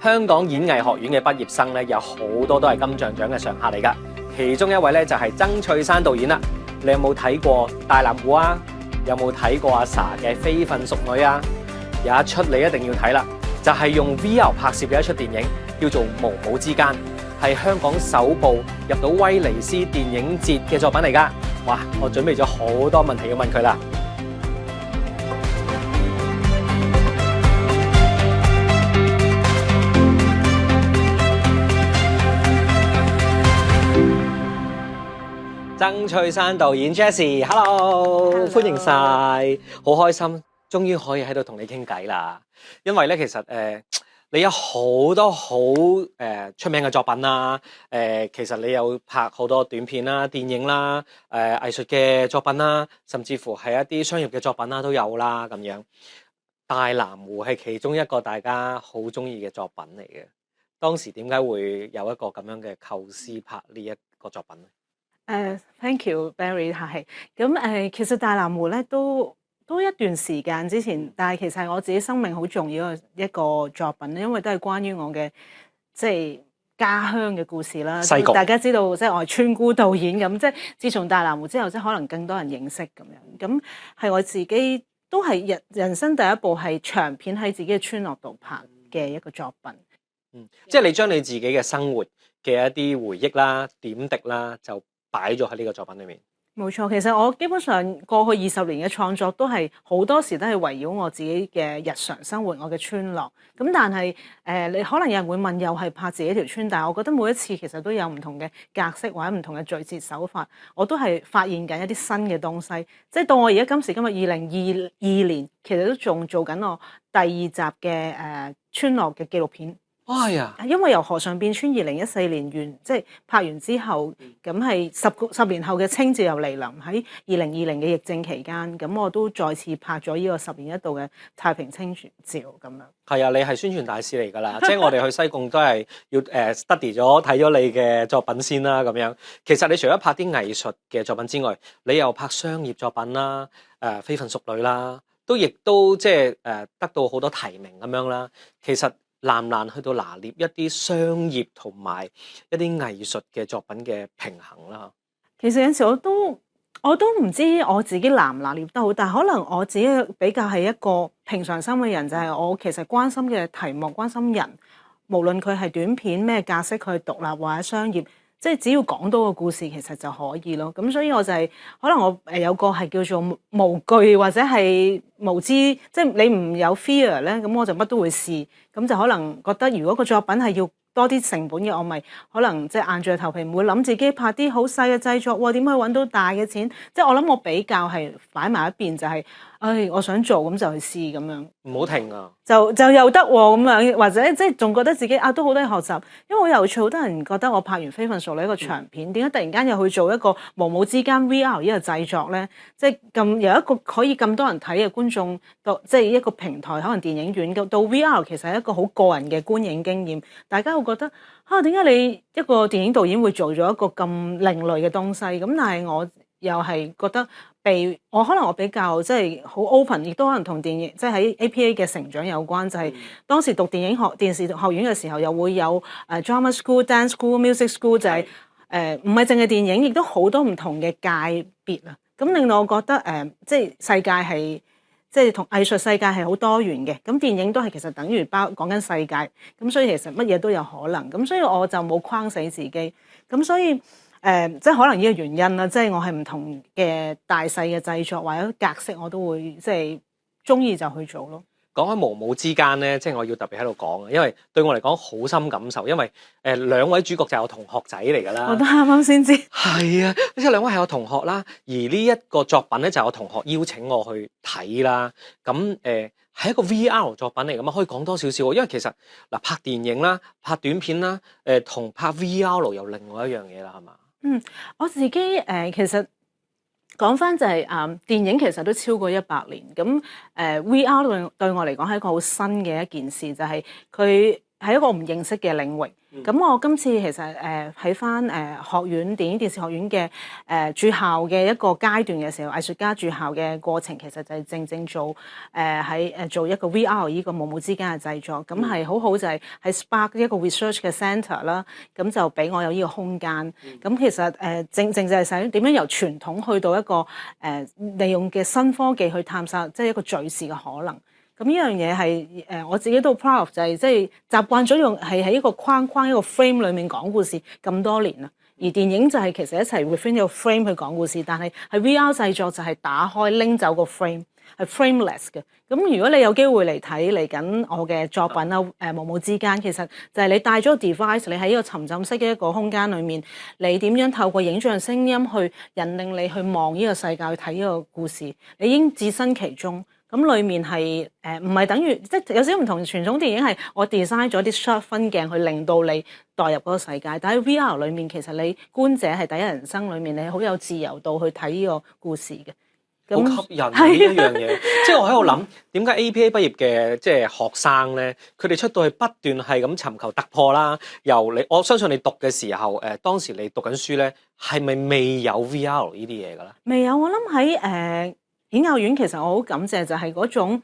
香港演藝學院嘅畢業生咧，有好多都係金像獎嘅常客嚟㗎。其中一位咧就係曾翠珊導演啦。你有冇睇過《大藍湖》啊？有冇睇過阿 Sa 嘅《非分熟女》啊？有一出你一定要睇啦，就係用 VR 拍攝嘅一出電影，叫做《無母之間》，係香港首部入到威尼斯電影節嘅作品嚟㗎。哇！我準備咗好多問題要問佢啦。曾翠珊導演 Jessie，Hello， 歡迎晒，好開心，終於可以喺度同你傾偈啦。因為咧，其實你有好多好出名嘅作品啦，其實你有拍好多短片啦、電影啦、藝術嘅作品啦，甚至乎係一啲商業嘅作品啦都有啦咁樣。大藍湖係其中一個大家好中意嘅作品嚟嘅。當時點解會有一個咁樣嘅構思拍呢一個作品咧？Thank you Barry， 係咁其實大藍湖咧都一段時間之前，但係其實係我自己生命好重要嘅一個作品，因為都係關於我嘅即係家鄉嘅故事啦。大家知道即係我係村姑導演咁，即係自從大藍湖之後，即係可能更多人認識咁樣。咁係我自己都係人生第一部係長片喺自己嘅村落度拍嘅一個作品。即係你將你自己嘅生活嘅一啲回憶啦、點滴啦，就擺咗喺呢個作品裏面。冇錯，其實我基本上過去20年嘅創作都係好多時都係圍繞我自己嘅日常生活，我嘅村落。咁但係你可能有人會問，又係拍自己條村，但係我覺得每一次其實都有唔同嘅格式或者唔同嘅敘節手法，我都係發現緊一啲新嘅東西。即係到我而家今時今日2022年，其實都仲做緊我第2集嘅村落嘅紀錄片。哎呀！因為由河上變村2014年完，即係拍完之後，咁係10年後嘅清醮又嚟臨，喺2020嘅疫症期間，咁我都再次拍咗呢個10年一度嘅太平清醮咁樣。係啊，你係宣傳大使嚟㗎啦，即係我哋去西貢都係要study 咗睇咗你嘅作品先啦咁樣。其實你除咗拍啲藝術嘅作品之外，你又拍商業作品啦，非分熟女啦，亦都即係得到好多提名咁樣啦。其實難唔難去到拿捏一啲商業同埋一啲藝術嘅作品嘅平衡啦？其實有陣時我都唔知我自己拿唔拿捏得好，但係可能我自己比較係一個平常心嘅人，就係我其實關心嘅題目、關心人，無論佢係短片咩格式，佢係獨立或者商業，即係只要講到個故事，其實就可以咯。咁所以我就係可能我有個係叫做無懼或者係無知，即係你唔有 fear 咧，咁我就乜都會試。咁就可能覺得如果個作品係要多啲成本嘅，我咪可能即係硬著頭皮，唔會諗自己拍啲好細嘅製作，哇點可以揾到大嘅錢？即係我諗我比較係擺埋一邊，就係我想做咁就去試咁樣。唔好停啊！就又得喎咁樣，或者即係仲覺得自己都好多嘢學習，因為好有趣。好多人覺得我拍完非分熟女一個長片，點解突然間又去做一個無母之間 VR 呢個製作咧？即係咁有一個可以咁多人睇嘅觀眾，到即係一個平台，可能電影院到 VR 其實係一個好個人嘅觀影經驗。大家會覺得點解你一個電影導演會做咗一個咁另類嘅東西？咁但係我又係覺得可能我比較即係好 open， 亦都可能同電影即係喺 APA 嘅成長有關。就係當時讀電視學院嘅時候，又會有drama school、dance school、music school， 就係唔係淨係電影，亦都好多唔同嘅界別啊。咁令到我覺得即係世界係即係同藝術世界係好多元嘅。咁電影都係其實等於講緊世界。咁所以其實乜嘢都有可能。咁所以我就冇框死自己。咁所以即係可能呢個原因啦，即係我係唔同嘅大細嘅製作或者格式，我都會即係中意就去做咯。講開無母之間咧，即係我要特別喺度講啊，因為對我嚟講好深感受，因為兩位主角就係我同學仔嚟㗎啦。我都啱啱先知。係啊，即係兩位係我同學啦，而呢一個作品咧就係我同學邀請我去睇啦。咁係一個 VR 作品嚟㗎嘛，可以講多少少？因為其實嗱拍電影啦、拍短片啦，同拍 VR 又另外一樣嘢啦，係嘛？我自己其實講翻就係電影其實都超過100年，咁VR 對我嚟講係一個好新嘅一件事，就係佢係一個我唔認識嘅領域。咁我今次其實喺翻學院電影電視學院嘅駐校嘅一個階段嘅時候，藝術家駐校嘅過程其實就係正做做一個 VR 呢個母母之間嘅製作。咁係好好就係喺 Spark 一個 research 嘅 centre 啦，咁就俾我有呢個空間。咁其實正就係想點樣由傳統去到一個利用嘅新科技去探索，即係一個敘事嘅可能。咁呢樣嘢係我自己都 proud of，就係即係習慣咗用係喺一個框一個 frame 裏面講故事咁多年啦。而電影就係其實一齊 within 個 frame 去講故事，但係喺 VR 製作就係打開拎走個 frame， 係 frameless 嘅。咁如果你有機會嚟睇嚟緊我嘅作品啦，母母之間其實就係你帶咗個 device， 你喺呢個沉浸式嘅一個空間裏面，你點樣透過影像聲音去引領你去望呢個世界，去睇呢個故事，你已經置身其中。咁裡面係唔係等於即係有少少唔同傳統電影係我 design 咗啲 shot 分鏡去令到你代入嗰個世界，但喺 VR 裡面其實你觀者係第一人稱裡面，你好有自由度去睇呢個故事嘅。好吸引呢一樣嘢，即係我喺度諗點解 APA 畢業嘅即係學生咧，佢哋出到去不斷係咁尋求突破啦。我相信你讀嘅時候，當時你讀緊書咧，係咪未有 VR 呢啲嘢㗎咧？未有，我諗喺演藝學院其實我好感謝就係嗰種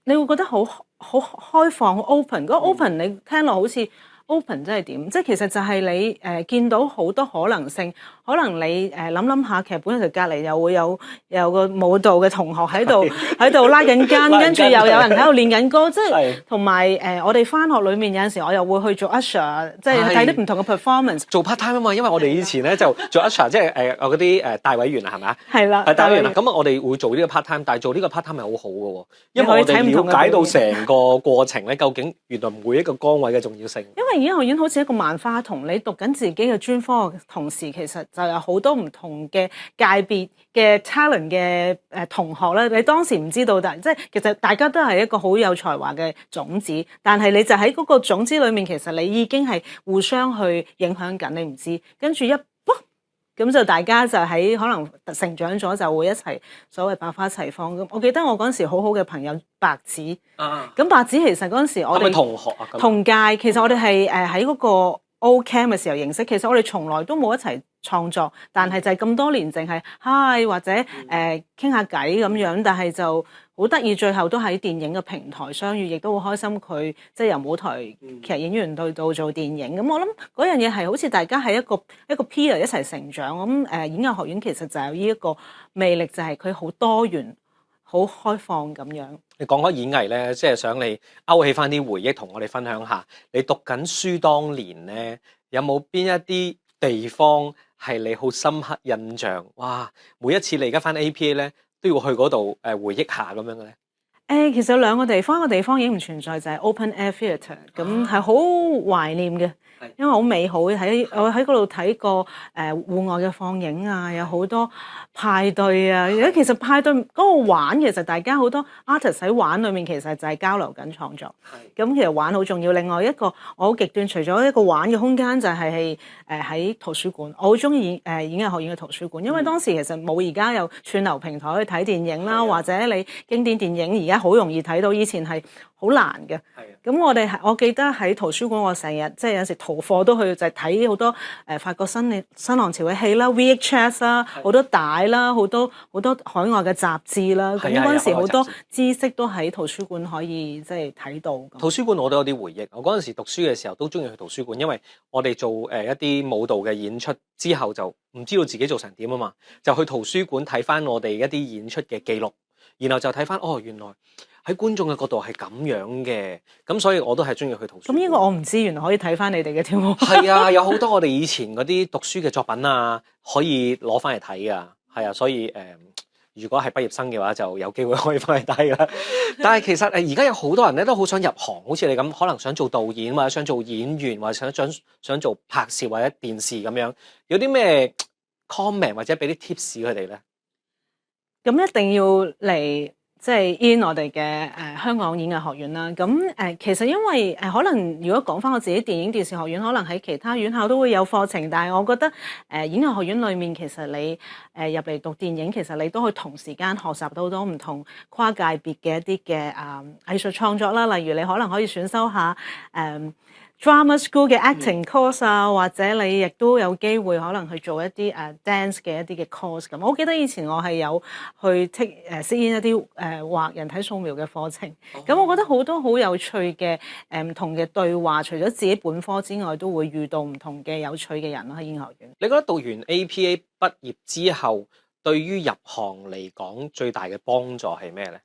你會覺得好開放、好 open。嗰個 open 你聽落好似 open 真係點？即係其實就係你見到好多可能性。可能你諗下劇本嘅時候，隔離又會有個舞蹈嘅同學喺度拉緊筋，跟住又有人喺度練緊歌，即係同埋我哋返學裏面有陣時，我又會去做 usher， 即係睇啲唔同嘅 performance。做 part time 啊嘛，因為我哋以前咧就做 usher， 即係嗰啲大委員啊，係咪啊？係啦，大委員啊。咁我哋會做呢個 part time， 但係做呢個 part time 係好好嘅喎，因為我哋了解到成個過程咧，究竟原來每一個崗位嘅重要性。因為演藝學院好似一個萬花筒，你讀緊自己嘅專科嘅同時，其實就有好多唔同嘅界別嘅 talent 嘅同學咧，你當時唔知道，但即係其實大家都係一個好有才華嘅種子，但係你就喺嗰個種子裏面，其實你已經係互相去影響緊，你唔知，跟住咁就大家就喺可能成長咗，就會一齊所謂百花齊放。咁我記得我嗰陣時好好嘅朋友白子，咁白子其實嗰陣時我哋同學啊，同屆，其實我哋係喺嗰個 O Camp 嘅時候認識，其實我哋從來都冇一齊創作，但係就係咁多年淨係 hi 或者傾下偈咁樣，但係就好得意，最後都喺電影嘅平台相遇，亦都好開心佢即係由舞台劇演員到做電影。咁我諗嗰樣嘢係好似大家係一個 peer 一齊成長。咁演藝學院其實就有呢一個魅力，就係佢好多元、好開放咁樣。你講開演藝咧，即係想你勾起翻啲回憶，同我哋分享下。你讀緊書當年咧，有冇邊一啲地方係你好深刻印象？哇！每一次你而家翻 APA 咧，都要去嗰度回憶下咁樣嘅咧。其實有兩個地方，一個地方已經唔存在，就係 Open Air Theatre，咁係好懷念嘅。因為好美好，我喺嗰度睇過戶外嘅放映啊，有好多派對啊。而家其實派對嗰個玩，其實大家好多 artist 喺玩裏面，其實就係交流緊創作。咁其實玩好重要。另外一個我好極端，除咗一個玩嘅空間，就係喺圖書館。我好中意演藝學院嘅圖書館，因為當時其實冇而家有串流平台去睇電影啦，或者你經典電影而家好容易睇到，以前係好難嘅。咁我記得喺圖書館，我成日即係有時逃課都去，就係睇好多法國新浪潮嘅戲啦、VHS 啦、好多帶啦、好多海外嘅雜誌啦。咁嗰陣時好多知識都喺圖書館可以即係睇到。圖書館我都有啲回憶。我嗰陣時讀書嘅時候都中意去圖書館，因為我哋做一啲舞蹈嘅演出之後就唔知道自己做成點啊嘛，就去圖書館睇翻我哋一啲演出嘅記錄，然後就睇翻原來喺觀眾嘅角度係咁樣嘅，咁所以我都係中意去圖書館。咁呢個我唔知，原來可以睇翻你哋嘅跳舞。係啊，有好多我哋以前嗰啲讀書嘅作品啊，可以攞翻嚟睇啊。係啊，所以如果係畢業生嘅話，就有機會可以翻嚟睇啦。但係其實而家有好多人咧都好想入行，好似你咁，可能想做導演或者想做演員，或者想做拍攝或者電視咁樣，有啲咩 comment 或者俾啲 tips 佢哋咧？咁一定要嚟即係 in 我哋嘅香港演藝學院啦。咁其實因為可能如果講翻我自己電影電視學院，可能喺其他院校都會有課程，但係我覺得演藝學院裏面其實你入嚟讀電影，其實你都可以同時間學習到好多唔同跨界別嘅一啲嘅藝術創作啦。例如你可能可以選修下drama school 嘅 acting course 啊，或者你亦都有機會可能去做一啲dance 嘅一啲嘅 course 咁。我記得以前我係有去飾演一啲畫人體素描嘅課程，咁我覺得好多好有趣嘅唔同嘅對話，除咗自己本科之外，都會遇到唔同嘅有趣嘅人咯喺演藝學院。你覺得讀完 APA 畢業之後，對於入行嚟講最大嘅幫助係咩咧？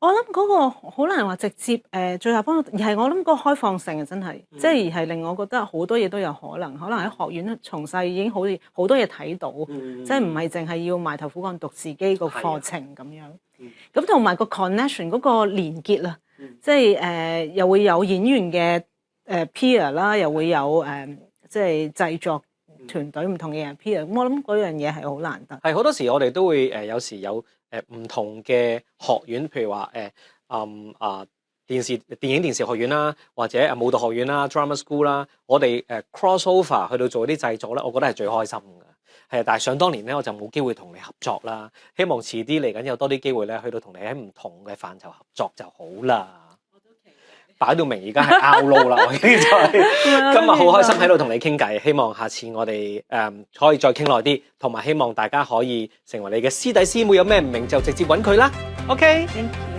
我諗嗰個好難話直接最大幫助，而係我諗嗰個開放性啊，真係，即係係令我覺得好多嘢都有可能喺學院從細已經好多嘢睇到，即係唔係淨係要埋頭苦幹讀自己個課程咁樣。咁同埋個 connection 嗰個連結啦，即係又會有演員嘅peer 啦，又會有即係製作團隊唔同嘅人 peer。咁我諗嗰樣嘢係好難得。係好多時我哋都會有時有唔同嘅學院，譬如話電影電視學院啦，或者舞蹈學院啦 drama school 啦，我哋cross over 去到做啲製作咧，我覺得係最開心㗎。係，但係想當年咧，我就冇機會同你合作啦。希望遲啲嚟緊有多啲機會咧，去到同你喺唔同嘅範疇合作就好啦。擺到明而家係 out 撈啦，我已經就係今日好開心喺度同你傾偈，希望下次我哋可以再傾耐啲，同埋希望大家可以成為你嘅師弟師妹，有咩唔明就直接揾佢啦。OK。